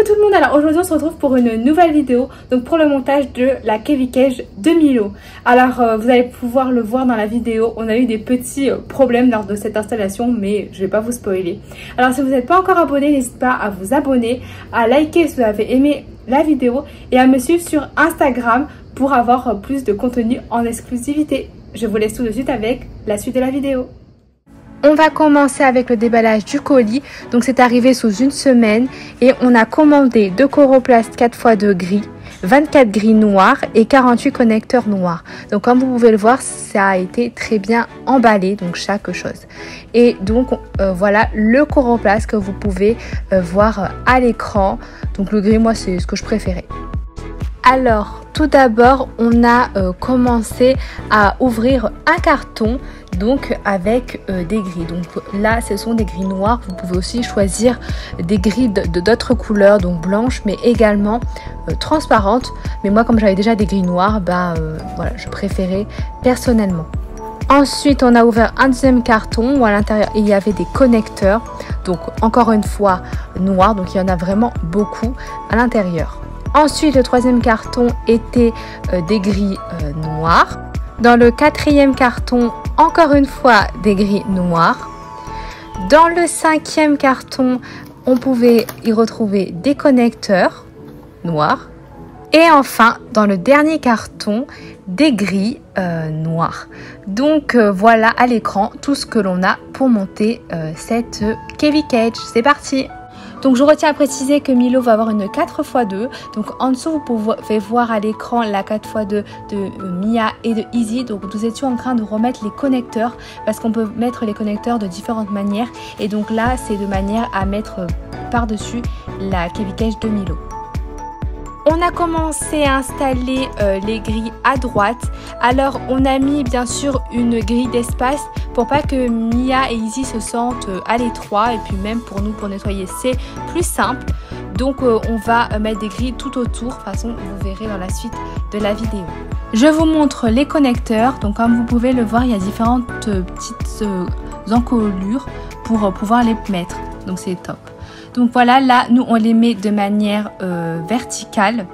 tout le monde, alors aujourd'hui on se retrouve pour une nouvelle vidéo, donc pour le montage de la Kevi Cage de Milo. Alors vous allez pouvoir le voir dans la vidéo, on a eu des petits problèmes lors de cette installation, mais je vais pas vous spoiler. Alors si vous n'êtes pas encore abonné, n'hésitez pas à vous abonner, à liker si vous avez aimé la vidéo et à me suivre sur Instagram pour avoir plus de contenu en exclusivité. Je vous laisse tout de suite avec la suite de la vidéo. On va commencer avec le déballage du colis. Donc c'est arrivé sous une semaine et on a commandé 2 Coroplast 4x2 gris, 24 gris noirs et 48 connecteurs noirs. Donc comme vous pouvez le voir, ça a été très bien emballé, donc chaque chose. Et donc voilà le Coroplast que vous pouvez voir à l'écran. Donc le gris, moi c'est ce que je préférais. Alors tout d'abord on a commencé à ouvrir un carton donc avec des grilles. Donc là ce sont des grilles noires, vous pouvez aussi choisir des grilles d'autres couleurs, donc blanches mais également transparentes, mais moi comme j'avais déjà des grilles noires, voilà, je préférais personnellement. Ensuite on a ouvert un deuxième carton où à l'intérieur il y avait des connecteurs, donc encore une fois noirs, donc il y en a vraiment beaucoup à l'intérieur. Ensuite le troisième carton était des grilles noires. Dans le quatrième carton, encore une fois des grilles noires. Dans le cinquième carton, on pouvait y retrouver des connecteurs noirs. Et enfin, dans le dernier carton, des grilles noires. Donc voilà à l'écran tout ce que l'on a pour monter cette Kevi Cage. C'est parti! Donc je retiens à préciser que Milo va avoir une 4x2. Donc en dessous vous pouvez voir à l'écran la 4x2 de Mia et de Easy. Donc nous étions en train de remettre les connecteurs parce qu'on peut mettre les connecteurs de différentes manières. Et donc là c'est de manière à mettre par-dessus la Kevi Cage de Milo. On a commencé à installer les grilles à droite. Alors on a mis bien sûr une grille d'espace pour pas que Mia et Easy se sentent à l'étroit, et puis même pour nous pour nettoyer c'est plus simple. Donc on va mettre des grilles tout autour, de toute façon vous verrez dans la suite de la vidéo. Je vous montre les connecteurs. Donc comme vous pouvez le voir, il y a différentes petites encolures pour pouvoir les mettre, donc c'est top. Donc voilà, là nous on les met de manière verticale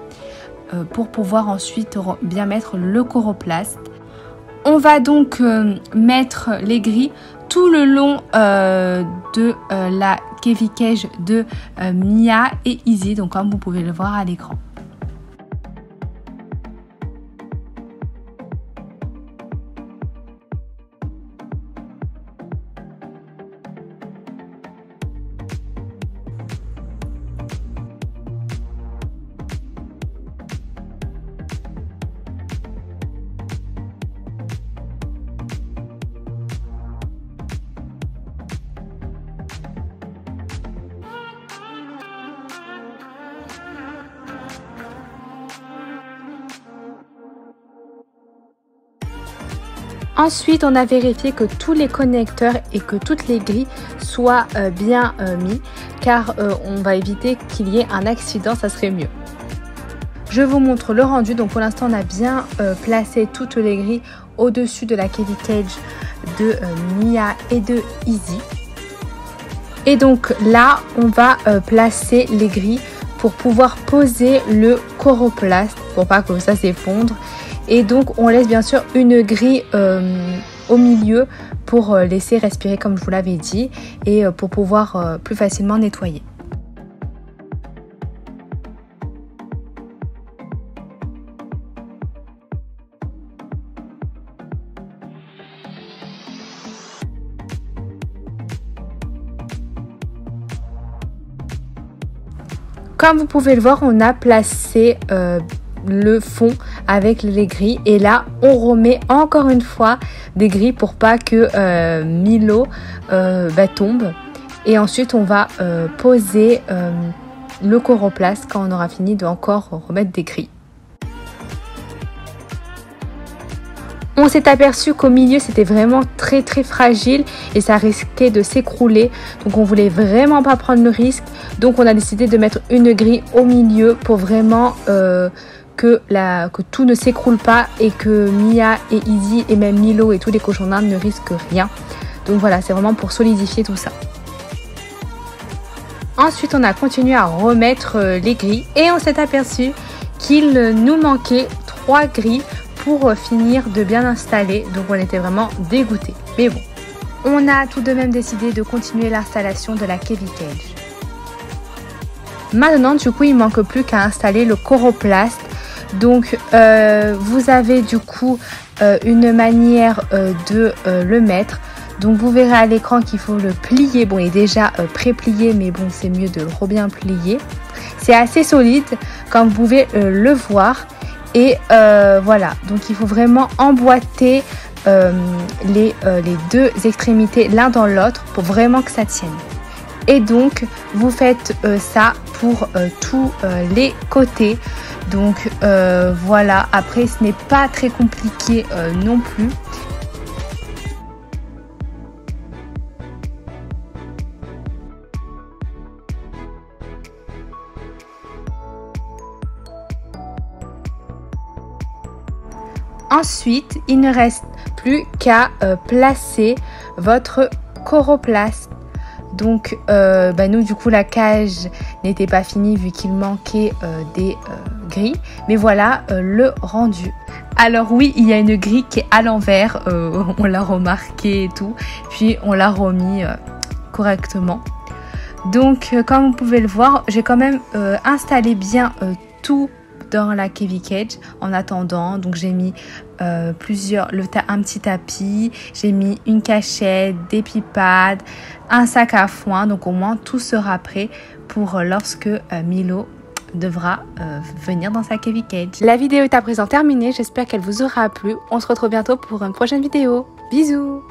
pour pouvoir ensuite bien mettre le Coroplast. On va donc mettre les grilles tout le long de la Kevi Cage de Mia et Easy, donc comme vous pouvez le voir à l'écran. Ensuite, on a vérifié que tous les connecteurs et que toutes les grilles soient bien mis, car on va éviter qu'il y ait un accident, ça serait mieux. Je vous montre le rendu. Donc pour l'instant, on a bien placé toutes les grilles au-dessus de la Kevi Cage de Mia et de Easy. Et donc là, on va placer les grilles pour pouvoir poser le Coroplast pour pas que ça s'effondre. Et donc on laisse bien sûr une grille au milieu pour laisser respirer comme je vous l'avais dit et pour pouvoir plus facilement nettoyer. Comme vous pouvez le voir, on a placé le fond avec les grilles et là on remet encore une fois des grilles pour pas que Milo tombe, et ensuite on va poser le Coroplast quand on aura fini de encore remettre des grilles. On s'est aperçu qu'au milieu c'était vraiment très fragile et ça risquait de s'écrouler, donc on voulait vraiment pas prendre le risque, donc on a décidé de mettre une grille au milieu pour vraiment que tout ne s'écroule pas et que Mia et Easy et même Milo et tous les cochons d'Inde ne risquent rien. Donc voilà, c'est vraiment pour solidifier tout ça. Ensuite, on a continué à remettre les grilles et on s'est aperçu qu'il nous manquait 3 grilles pour finir de bien installer. Donc, on était vraiment dégoûtés. Mais bon, on a tout de même décidé de continuer l'installation de la Kevikage. Maintenant, du coup, il ne manque plus qu'à installer le coroplast. Donc, vous avez du coup une manière de le mettre. Donc, vous verrez à l'écran qu'il faut le plier. Bon, il est déjà pré-plié, mais bon, c'est mieux de le bien plier. C'est assez solide, comme vous pouvez le voir. Et voilà, donc il faut vraiment emboîter les 2 extrémités l'un dans l'autre pour vraiment que ça tienne. Et donc, vous faites ça pour tous les côtés. Donc voilà, après ce n'est pas très compliqué non plus. Ensuite, il ne reste plus qu'à placer votre coroplast. Donc nous du coup la cage n'était pas finie vu qu'il manquait des grilles, mais voilà le rendu. Alors oui, il y a une grille qui est à l'envers, on l'a remarqué et tout, puis on l'a remis correctement. Donc comme vous pouvez le voir, j'ai quand même installé bien tout dans la Kevikage en attendant. Donc j'ai mis un petit tapis, j'ai mis une cachette, des pipads, un sac à foin. Donc au moins tout sera prêt pour lorsque Milo devra venir dans sa Kevikage. La vidéo est à présent terminée, j'espère qu'elle vous aura plu. On se retrouve bientôt pour une prochaine vidéo. Bisous!